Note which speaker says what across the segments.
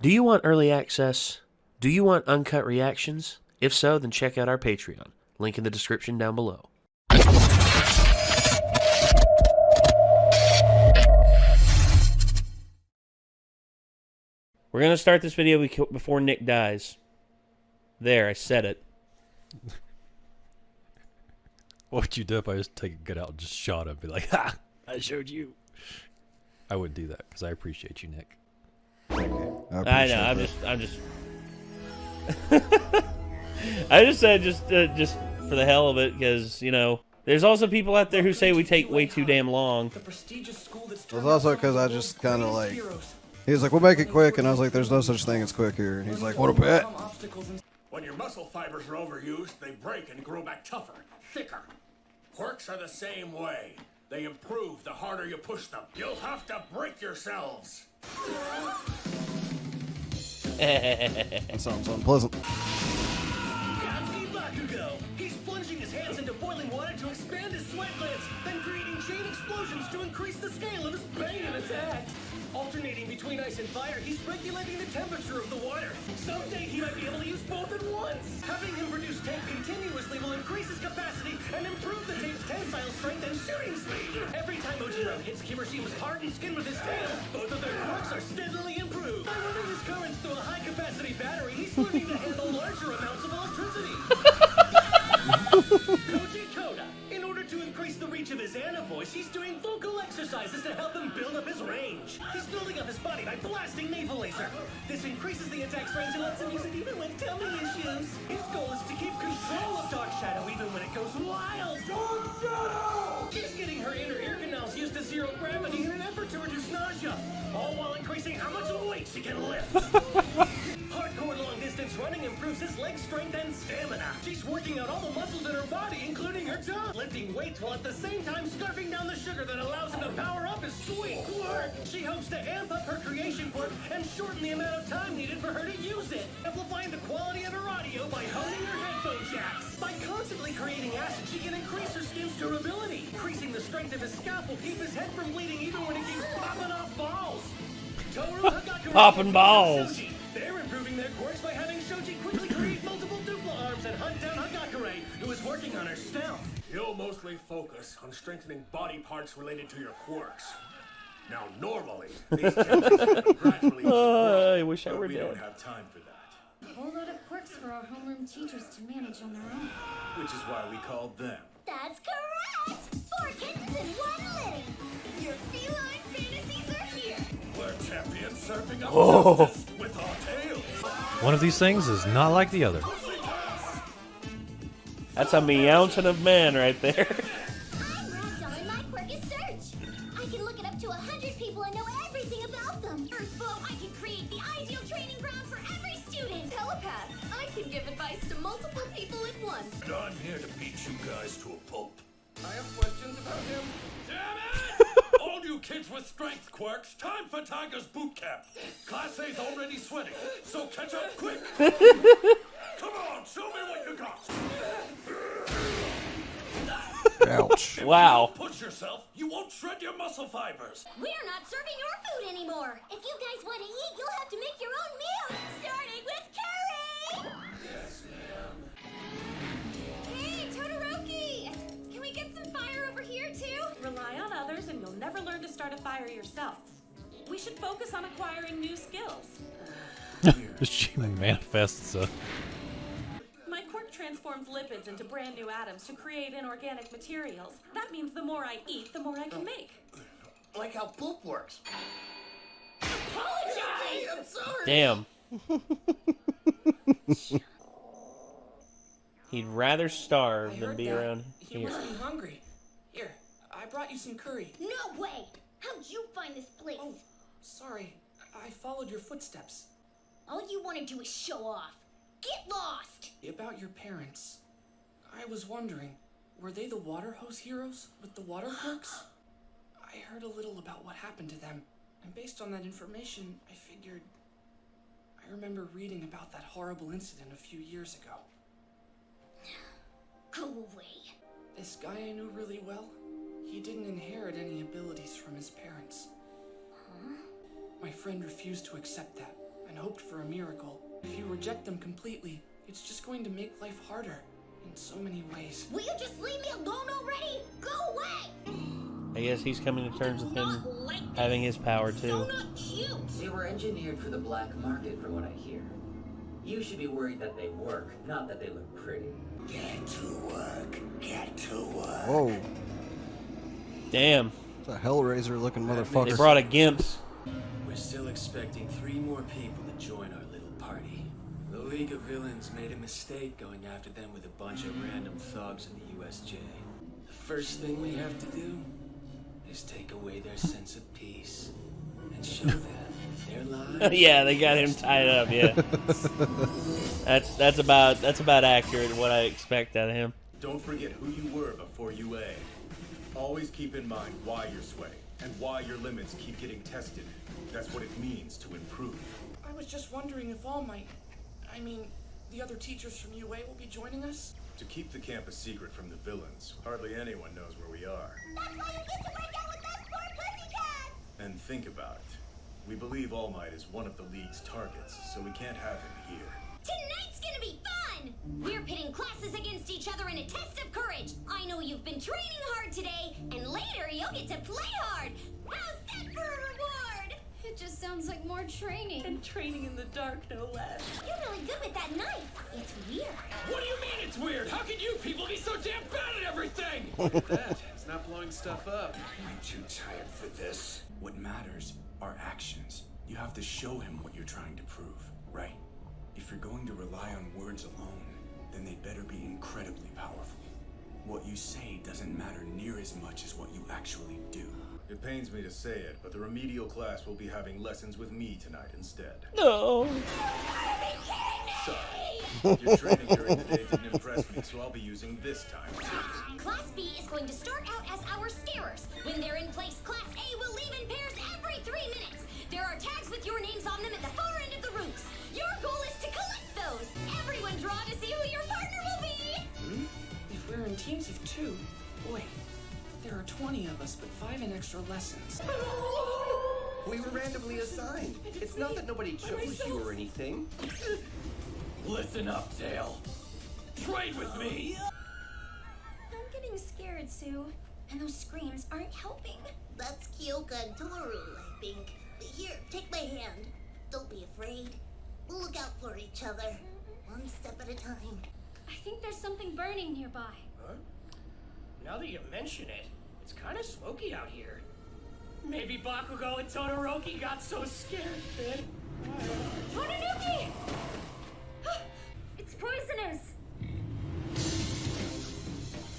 Speaker 1: Do you want early access? Do you want uncut reactions? If so, then check out our Patreon. Link in the description down below. We're going to start this video before Nick dies. There, I said it.
Speaker 2: What would you do if I just take a gun out and just shot him and be like, ha! I showed you. I wouldn't do that because I appreciate you, Nick.
Speaker 1: I know, I'm just I just said just for the hell of it, because, you know, there's also people out there who say we take way too damn long.
Speaker 3: It was also because I just kind of like, he was like, we'll make it quick, and I was like, there's no such thing as quick here. And he's like, what a bet.
Speaker 4: When your muscle fibers are overused, they break and grow back tougher, thicker. Quirks are the same way. They improve the harder you push them. You'll have to break yourselves.
Speaker 3: That sounds unpleasant.
Speaker 5: He's plunging his hands into boiling water to expand his sweat glands, then creating chain explosions to increase the scale of his banging attacks. Alternating between ice and fire, he's regulating the temperature of the water. Someday he might be able to use both at once. Having him produce tape continuously will increase his capacity and improve the tape's tensile strength and shooting speed. Every time Ojiro hits Kirishima's hardened skin with his tail, both of their quirks are steadily improved. By running his currents through a high-capacity battery, he's learning to handle larger amounts of electricity. Kota. In order to increase the reach of his Anna voice, he's doing vocal exercises to help him build up his range. He's building up his body by blasting navel laser. This increases the attack's range and lets him use it even with tummy issues. His goal is to keep control of Dark Shadow even when it goes wild. Dark Shadow! He's getting her inner ear canals used to zero gravity in an effort to reduce nausea, all while increasing how much weight she can lift. Hardcore long-distance running improves his leg strength and stamina. She's working out all the muscles in her body, including her tongue, lifting weights while at the same time scarfing down the sugar that allows him to power up his sweet quirk. She hopes to amp up her creation quirk and shorten the amount of time needed for her to use it, amplifying the quality of her audio by honing her headphone jacks. By constantly creating acid, she can increase her skin's durability. Increasing the strength of his scalp will keep his head from bleeding even when it keeps popping off balls.
Speaker 1: Popping balls.
Speaker 5: They're improving their quirks by having Shoji quickly create multiple dupla arms and hunt down Hagakure, who is working on her stealth.
Speaker 4: He'll mostly focus on strengthening body parts related to your quirks. Now, normally, these tendencies gradually
Speaker 1: I wish I were
Speaker 4: we
Speaker 1: dead.
Speaker 4: don't have time for that.
Speaker 6: A whole lot of quirks for our homeroom teachers to manage on their own.
Speaker 4: Which is why we called them.
Speaker 6: That's correct! 4 kittens and 1 living! Your feline fantasies are here!
Speaker 4: We're champions serving up
Speaker 1: Oh.
Speaker 4: justice with our tails.
Speaker 2: One of these things is not like the other.
Speaker 1: That's a meowton of man right there.
Speaker 6: I'm Ragdoll and my quirk is Search! I can look it up to 100 people and know everything about them! Earthbow, I can create the ideal training ground for every student! Telepath, I can give advice to multiple people at once!
Speaker 4: And I'm here to beat you guys to a pulp.
Speaker 5: I have questions about him.
Speaker 4: Damn it! All you kids with strength quirks, time for Tiger's boot camp. Class A's already sweating, so catch up quick. Come on, show me what you got.
Speaker 3: Ouch.
Speaker 1: Wow.
Speaker 4: If you don't push yourself, you won't shred your muscle fibers.
Speaker 6: We're not serving your food anymore! If you guys want to eat, you'll have to make your own meal! Starting with curry!
Speaker 4: Yes, ma'am.
Speaker 6: Hey, Todoroki! Can we get some fire over here, too?
Speaker 7: Rely on others and you'll never learn to start a fire yourself. We should focus on acquiring new skills.
Speaker 2: She manifests.
Speaker 7: My quirk transforms lipids into brand new atoms to create inorganic materials. That means the more I eat, the more I can make.
Speaker 5: Like how poop works.
Speaker 6: Apologize!
Speaker 5: I'm sorry!
Speaker 1: Damn. He'd rather starve than be around
Speaker 5: He
Speaker 1: here.
Speaker 5: must be hungry. Here, I brought you some curry.
Speaker 6: No way! How'd you find this place?
Speaker 5: Oh, sorry. I followed your footsteps.
Speaker 6: All you want to do is show off. Get lost!
Speaker 5: About your parents. I was wondering, were they the water hose heroes with the water quirks? I heard a little about what happened to them, and based on that information, I figured... I remember reading about that horrible incident a few years ago.
Speaker 6: Go away.
Speaker 5: This guy I knew really well, he didn't inherit any abilities from his parents.
Speaker 6: Huh?
Speaker 5: My friend refused to accept that,
Speaker 8: and hoped for a miracle. If you reject them completely, it's just going to make life harder in so many ways.
Speaker 6: Will you just leave me alone already? Go away!
Speaker 1: I guess he's coming to terms with him
Speaker 6: Not like this.
Speaker 1: having his power
Speaker 6: So
Speaker 1: too.
Speaker 6: not cute.
Speaker 9: They were engineered for the black market, from what I hear. You should be worried that they work, not that they look pretty.
Speaker 4: Get to work. Get to work.
Speaker 3: Whoa.
Speaker 1: Damn,
Speaker 3: It's a Hellraiser looking
Speaker 1: they
Speaker 3: motherfucker.
Speaker 1: brought a gimp.
Speaker 10: We're still expecting 3 more people to join our little party. The League of Villains made a mistake going after them with a bunch of random thugs in the USJ. The first thing we have to do is take away their sense of peace and show them their lives.
Speaker 1: Yeah, they got him tied up. Yeah, that's about accurate. What I expect out of him.
Speaker 4: Don't forget who you were before UA. Always keep in mind why you're Sway and why your limits keep getting tested. That's what it means to improve.
Speaker 8: I was just wondering if the other teachers from UA will be joining us?
Speaker 4: To keep the campus secret from the villains, hardly anyone knows where we are.
Speaker 6: That's why you get to break out with those poor pussycats!
Speaker 4: And think about it. We believe All Might is one of the League's targets, so we can't have him here.
Speaker 6: Tonight's gonna be fun! We're pitting classes against each other in a test of courage. I know you've been training hard today, and later you'll get to play hard. How's that for a reward?
Speaker 11: It just sounds like more training.
Speaker 7: And training in the dark, no less.
Speaker 6: You're really good with that knife. It's weird.
Speaker 5: What do you mean it's weird? How can you people be so damn bad at everything?
Speaker 10: That is not blowing stuff up.
Speaker 4: I'm too tired for this.
Speaker 12: What matters are actions. You have to show him what you're trying to prove, right? If you're going to rely on words alone, then they better be incredibly powerful. What you say doesn't matter near as much as what you actually do.
Speaker 4: It pains me to say it, but the remedial class will be having lessons with me tonight instead.
Speaker 1: No.
Speaker 4: Sorry. Your training during the day didn't impress me, so I'll be using this time.
Speaker 6: Class B is going to start out as our scarers. When they're in place, Class A will leave in pairs every 3 minutes. There are tags with your names on them at the far end of the routes. Your goal is to collect those. Everyone draw to see who your partner will be.
Speaker 8: If we're in teams of 2, boy, there are 20 of us, but 5 in extra lessons.
Speaker 5: We were randomly assigned. It's not that nobody chose you or anything. Listen up, Dale. Trade with me.
Speaker 11: I'm getting scared, Sue. And those screams aren't helping.
Speaker 6: That's Kyoka and Toru, I think. Here, take my hand. Don't be afraid. We'll look out for each other. One step at a time.
Speaker 11: I think there's something burning nearby.
Speaker 5: Huh? Now that you mention it, it's kind of smoky out here. Maybe Bakugo and Todoroki got so scared that...
Speaker 11: Mononoke! It's poisonous!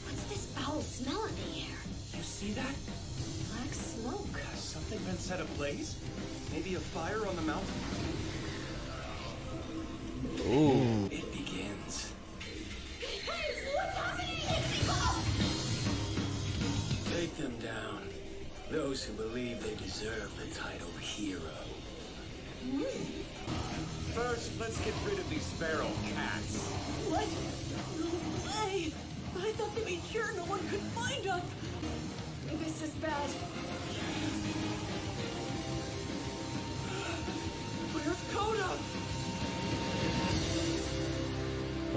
Speaker 6: What's this foul smell in the air?
Speaker 8: You see that?
Speaker 11: Black smoke.
Speaker 5: Has something been set ablaze? Maybe a fire on the mountain?
Speaker 1: Ooh.
Speaker 5: It begins.
Speaker 6: What's happening?
Speaker 10: Take them down. Those who believe they deserve the title hero.
Speaker 5: First, let's get rid of these feral cats.
Speaker 7: What? No way! I thought they made sure no one could find us.
Speaker 11: This is bad.
Speaker 5: Where's Kota?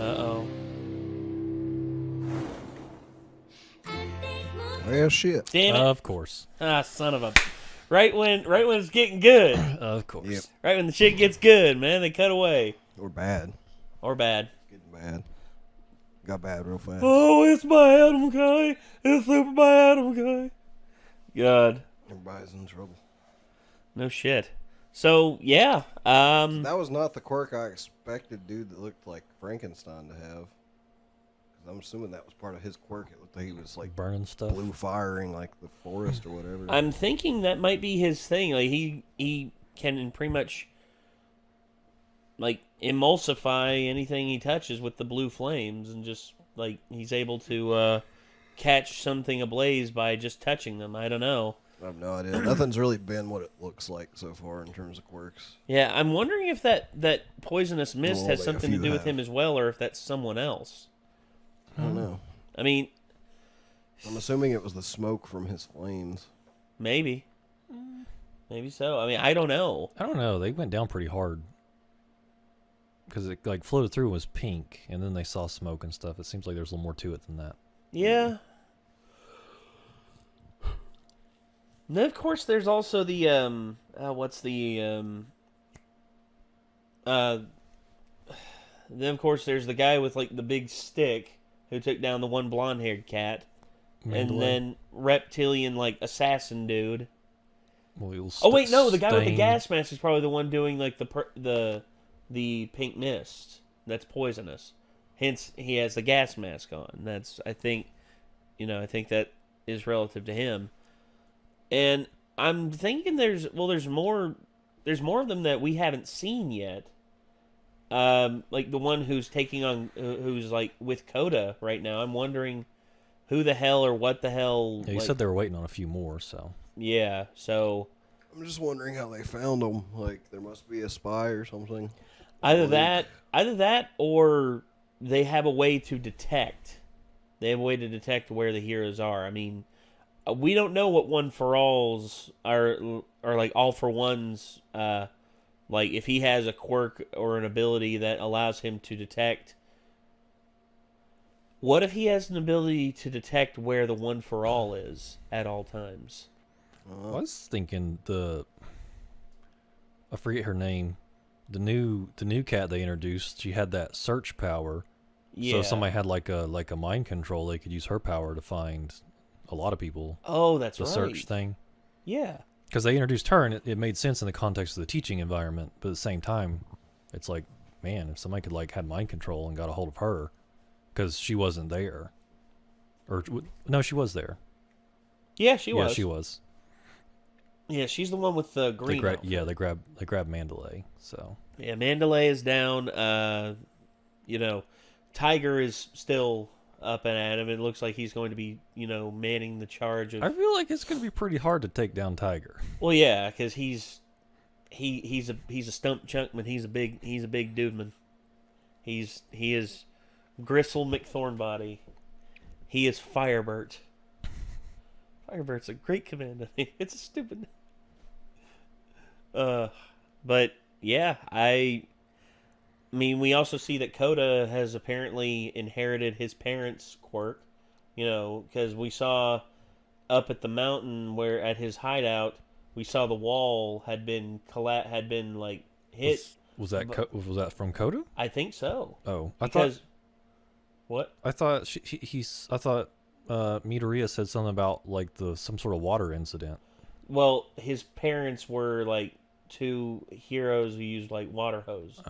Speaker 1: Uh-oh.
Speaker 3: Well, shit.
Speaker 1: Damn it.
Speaker 2: Of course.
Speaker 1: Ah, son of a... Right when it's getting good.
Speaker 2: Of course.
Speaker 3: Yep.
Speaker 1: Right when the shit gets good, man, they cut away.
Speaker 3: Or bad.
Speaker 1: Or bad.
Speaker 3: Getting bad. Got bad real fast.
Speaker 1: Oh, it's my Adam guy. It's super my Adam guy. God.
Speaker 3: Everybody's in trouble.
Speaker 1: No shit. So, yeah.
Speaker 3: That was not the quirk I expected, dude, that looked like Frankenstein to have. 'Cause I'm assuming that was part of his quirk. It looked like he was like
Speaker 2: Burning stuff.
Speaker 3: blue firing like the forest or whatever.
Speaker 1: I'm thinking that might be his thing. Like, he can pretty much, like, emulsify anything he touches with the blue flames. And just, like, he's able to catch something ablaze by just touching them. I don't know.
Speaker 3: I have no idea. Nothing's really been what it looks like so far in terms of quirks.
Speaker 1: Yeah, I'm wondering if that poisonous mist
Speaker 3: Well,
Speaker 1: has
Speaker 3: a
Speaker 1: something to
Speaker 3: few
Speaker 1: do with
Speaker 3: have.
Speaker 1: him as well, or if that's someone else.
Speaker 3: I don't know.
Speaker 1: I mean,
Speaker 3: I'm assuming it was the smoke from his flames.
Speaker 1: maybe. Maybe so. I mean, I don't know.
Speaker 2: I don't know. They went down pretty hard. because it like floated through and was pink, and then they saw smoke and stuff. It seems like there's a little more to it than that.
Speaker 1: Yeah. And then, of course, there's also the then of course there's the guy with like the big stick who took down the one blonde-haired cat, and then reptilian like assassin dude.
Speaker 2: Well,
Speaker 1: Oh wait, no, the guy with the gas mask is probably the one doing like the pink mist that's poisonous. Hence, he has the gas mask on. That's I think that is relative to him. And I'm thinking there's more of them that we haven't seen yet. Like the one who's taking on, who's like with Kota right now. I'm wondering who the hell or what the hell.
Speaker 2: Yeah, you said they were waiting on a few more, so.
Speaker 1: Yeah, so.
Speaker 3: I'm just wondering how they found them. Like there must be a spy or something.
Speaker 1: Either that, or they have a way to detect. They have a way to detect where the heroes are. I mean, we don't know what one for alls are like all for ones. Like if he has a quirk or an ability that allows him to detect. What if he has an ability to detect where the one for all is at all times?
Speaker 2: I was thinking I forget her name. The new cat they introduced, she had that search power. Yeah. So if somebody had like a mind control, they could use her power to find a lot of people.
Speaker 1: Oh, that's right.
Speaker 2: The search thing.
Speaker 1: Yeah.
Speaker 2: Because they introduced her, and it made sense in the context of the teaching environment. But at the same time, it's like, man, if somebody could like had mind control and got a hold of her, because she wasn't there, or no, she was there.
Speaker 1: Yeah, she was.
Speaker 2: Yeah, she was.
Speaker 1: Yeah, she's the one with the green.
Speaker 2: They grabbed Mandalay. So
Speaker 1: yeah, Mandalay is down. Tiger is still up and at him. It looks like he's going to be, manning the charge of.
Speaker 2: I feel like it's going to be pretty hard to take down Tiger.
Speaker 1: Well, yeah, because he's a stump chunkman. He's a big dude man. He is Gristle McThornbody. He is Firebert. Firebert's a great command name. It's a stupid name. But yeah, I mean, we also see that Kota has apparently inherited his parents' quirk, because we saw up at the mountain where at his hideout, we saw the wall had been like hit.
Speaker 2: Was that from Kota?
Speaker 1: I think so.
Speaker 2: Oh,
Speaker 1: what?
Speaker 2: I thought Midoriya said something about like some sort of water incident.
Speaker 1: Well, his parents were like two heroes who used like water hose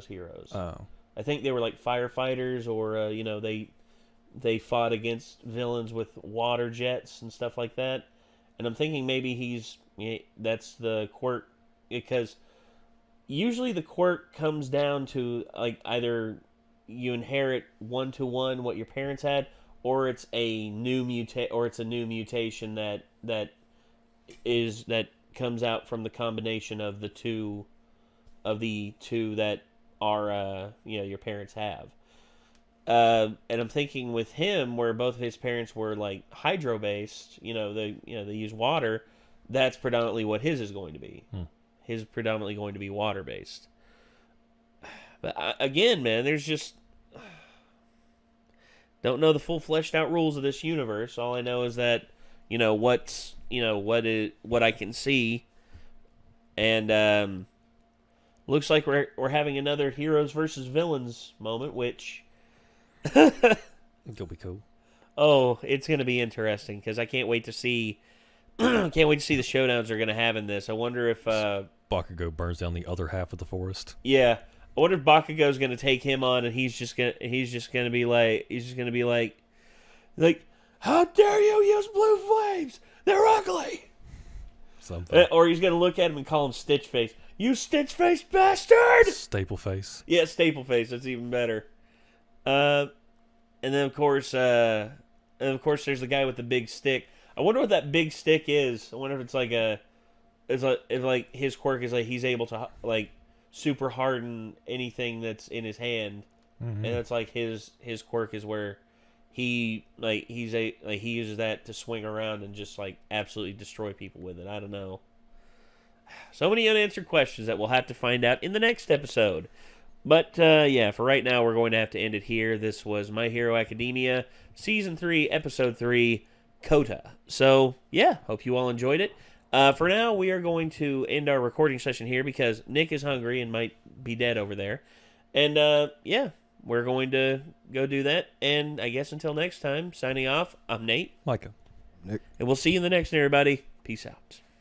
Speaker 1: heroes.
Speaker 2: Oh,
Speaker 1: I think they were like firefighters, or they fought against villains with water jets and stuff like that. And I'm thinking maybe that's the quirk, because usually the quirk comes down to like either you inherit 1-to-1 what your parents had, or it's a new mutation that comes out from the combination of the two that are your parents have. And I'm thinking with him, where both of his parents were like hydro based, they use water. That's predominantly what his is going to be. His is predominantly going to be water based. But again, man, there's just don't know the full fleshed out rules of this universe. All I know is that what I can see, and looks like we're having another heroes versus villains moment, which
Speaker 2: it'll be cool.
Speaker 1: Oh, it's going to be interesting because I can't wait to see. Can't wait to see the showdowns they're going to have in this. I wonder if
Speaker 2: Bakugo burns down the other half of the forest.
Speaker 1: Yeah, I wonder if Bakugo's going to take him on, and he's just going to be like, how dare you use blue flames? They're ugly.
Speaker 2: Something.
Speaker 1: Or he's going to look at him and call him Stitch Face. You Stitch Face bastard!
Speaker 2: Staple Face.
Speaker 1: Yeah, Staple Face. That's even better. And then of course there's the guy with the big stick. I wonder what that big stick is. I wonder if it's like if his quirk is like he's able to like super harden anything that's in his hand, and that's like his quirk is where he uses that to swing around and just like absolutely destroy people with it. I don't know. So many unanswered questions that we'll have to find out in the next episode. But, yeah, for right now, we're going to have to end it here. This was My Hero Academia, Season 3, Episode 3, Kota. So, yeah, hope you all enjoyed it. For now, we are going to end our recording session here because Nick is hungry and might be dead over there. And, yeah, we're going to go do that. And I guess until next time, signing off, I'm Nate.
Speaker 2: Micah.
Speaker 3: Nick.
Speaker 1: And we'll see you in the next one, everybody. Peace out.